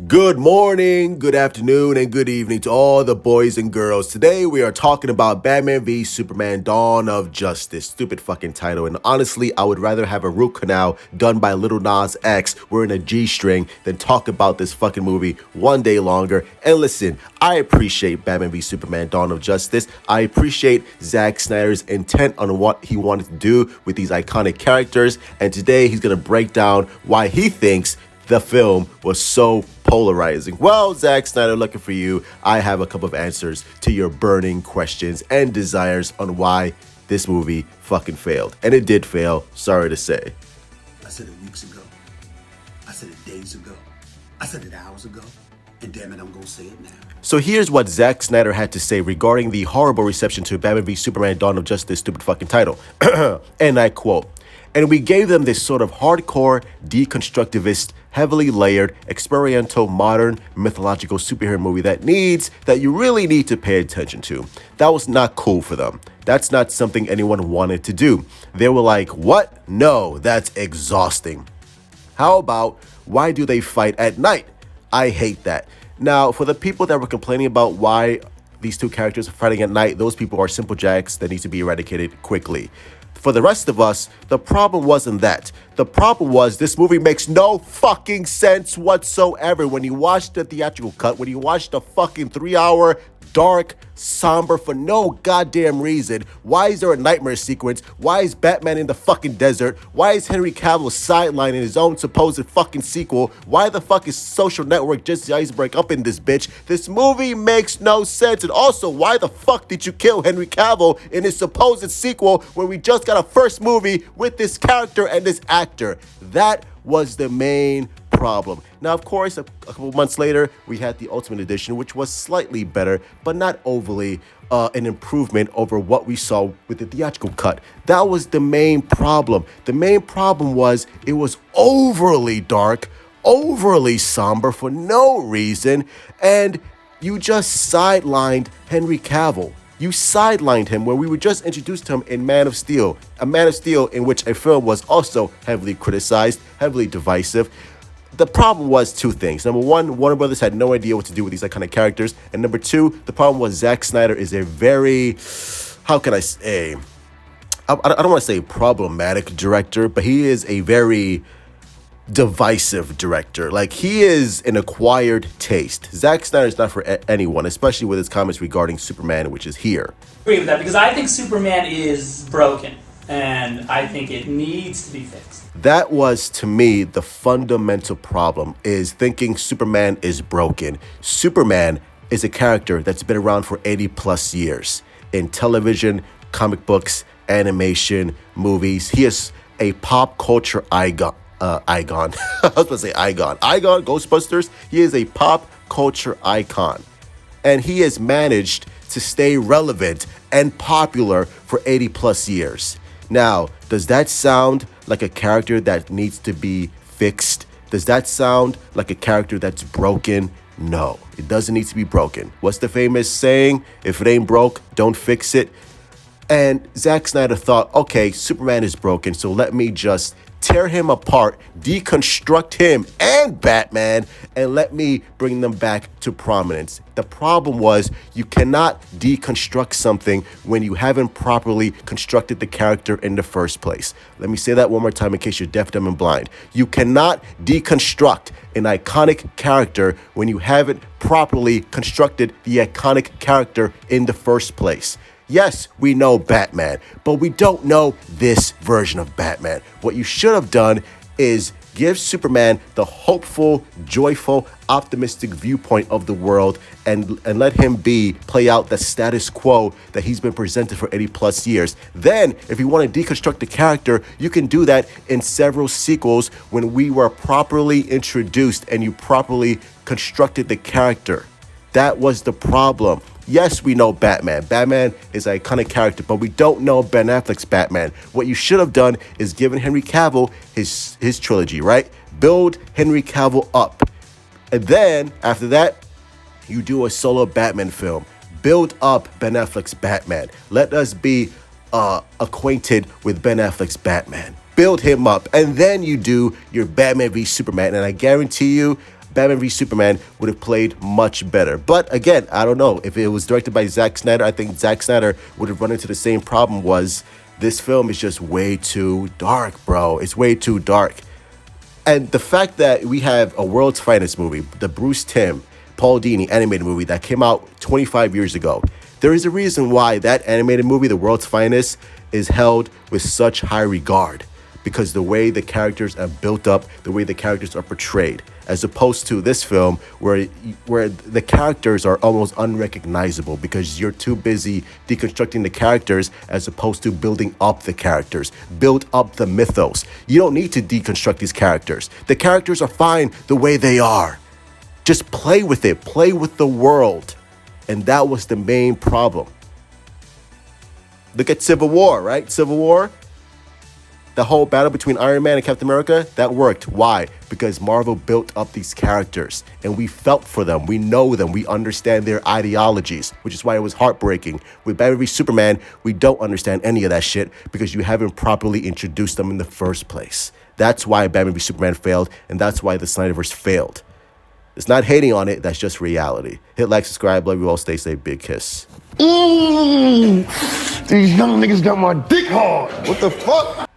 Good morning, good afternoon, and good evening to all the boys and girls. Today we are talking about Batman v Superman Dawn of Justice. Stupid fucking title. And honestly, I would rather have a root canal done by Lil Nas X wearing a G-string than talk about this fucking movie one day longer. And listen, I appreciate Batman v Superman Dawn of Justice. I appreciate Zack Snyder's intent on what he wanted to do with these iconic characters. And today he's going to break down why he thinks the film was so polarizing. Well, Zack Snyder, looking for you. I have a couple of answers to your burning questions and desires on why this movie fucking failed. And it did fail, sorry to say. I said it weeks ago. I said it days ago. I said it hours ago. And damn it, I'm gonna say it now. So here's what Zack Snyder had to say regarding the horrible reception to Batman v Superman Dawn of Justice stupid fucking title. And I quote, "And we gave them this sort of hardcore, deconstructivist, heavily layered, experimental, modern, mythological superhero movie that you really need to pay attention to. That was not cool for them. That's not something anyone wanted to do. They were like, what? No, that's exhausting. How about, why do they fight at night? I hate that." Now, for the people that were complaining about why these two characters are fighting at night, those people are simple jacks that need to be eradicated quickly. For the rest of us, the problem wasn't that. The problem was this movie makes no fucking sense whatsoever. When you watch the theatrical cut, when you watch the fucking 3-hour dark, somber, for no goddamn reason. Why is there a nightmare sequence? Why is Batman in the fucking desert? Why is Henry Cavill sidelining his own supposed fucking sequel? Why the fuck is Social Network Jesse Eisenberg up in this bitch? This movie makes no sense. And also, why the fuck did you kill Henry Cavill in his supposed sequel when we just got a first movie with this character and this actor? That was the main problem. Now, of course, a couple months later, we had the Ultimate Edition, which was slightly better, but not overly an improvement over what we saw with the theatrical cut. That was the main problem. The main problem was it was overly dark, overly somber for no reason, and you just sidelined Henry Cavill. You sidelined him where we were just introduced to him in Man of Steel, a Man of Steel in which a film was also heavily criticized, heavily divisive. The problem was two things. Number one, Warner Brothers had no idea what to do with these iconic characters. And number two, the problem was Zack Snyder is a very, how can I say, I don't want to say problematic director, but he is a very divisive director. Like, he is an acquired taste. Zack Snyder is not for anyone, especially with his comments regarding Superman, which is here. I agree with that because I think Superman is broken and I think it needs to be fixed. That was, to me, the fundamental problem, is thinking Superman is broken. Superman is a character that's been around for 80 plus years in television, comic books, animation, movies. He is a pop culture icon. I was about to say Icon, Ghostbusters. He is a pop culture icon. And he has managed to stay relevant and popular for 80 plus years. Now, does that sound like a character that needs to be fixed? Does that sound like a character that's broken? No, it doesn't need to be broken. What's the famous saying? If it ain't broke, don't fix it. And Zack Snyder thought, okay, Superman is broken, so let me just tear him apart, deconstruct him and Batman, and let me bring them back to prominence. The problem was you cannot deconstruct something when you haven't properly constructed the character in the first place. Let me say that one more time in case you're deaf, dumb, and blind. You cannot deconstruct an iconic character when you haven't properly constructed the iconic character in the first place. Yes, we know Batman, but we don't know this version of Batman. What you should have done is give Superman the hopeful, joyful, optimistic viewpoint of the world and let him play out the status quo that he's been presented for 80 plus years. Then, if you want to deconstruct the character, you can do that in several sequels when we were properly introduced and you properly constructed the character. That was the problem. Yes, we know Batman. Batman is an iconic character, but we don't know Ben Affleck's Batman. What you should have done is given Henry Cavill his trilogy, right? Build Henry Cavill up. And then, after that, you do a solo Batman film. Build up Ben Affleck's Batman. Let us be acquainted with Ben Affleck's Batman. Build him up. And then you do your Batman v Superman. And I guarantee you, Batman v Superman would have played much better. But again, I don't know. If it was directed by Zack Snyder, I think Zack Snyder would have run into the same problem. Was this film is just way too dark, bro. It's way too dark. And the fact that we have a world's finest movie, the Bruce Timm, Paul Dini animated movie that came out 25 years ago, there is a reason why that animated movie, the world's finest, is held with such high regard. Because the way the characters are built up, the way the characters are portrayed, as opposed to this film where the characters are almost unrecognizable because you're too busy deconstructing the characters as opposed to building up the characters, build up the mythos. You don't need to deconstruct these characters. The characters are fine the way they are. Just play with it, play with the world. And that was the main problem. Look at Civil War, right? Civil War. The whole battle between Iron Man and Captain America, that worked. Why? Because Marvel built up these characters and we felt for them. We know them. We understand their ideologies, which is why it was heartbreaking. With Batman v Superman, we don't understand any of that shit because you haven't properly introduced them in the first place. That's why Batman v Superman failed, and that's why the Snyderverse failed. It's not hating on it, that's just reality. Hit like, subscribe, love you all, stay safe, big kiss. These young niggas got my dick hard. What the fuck?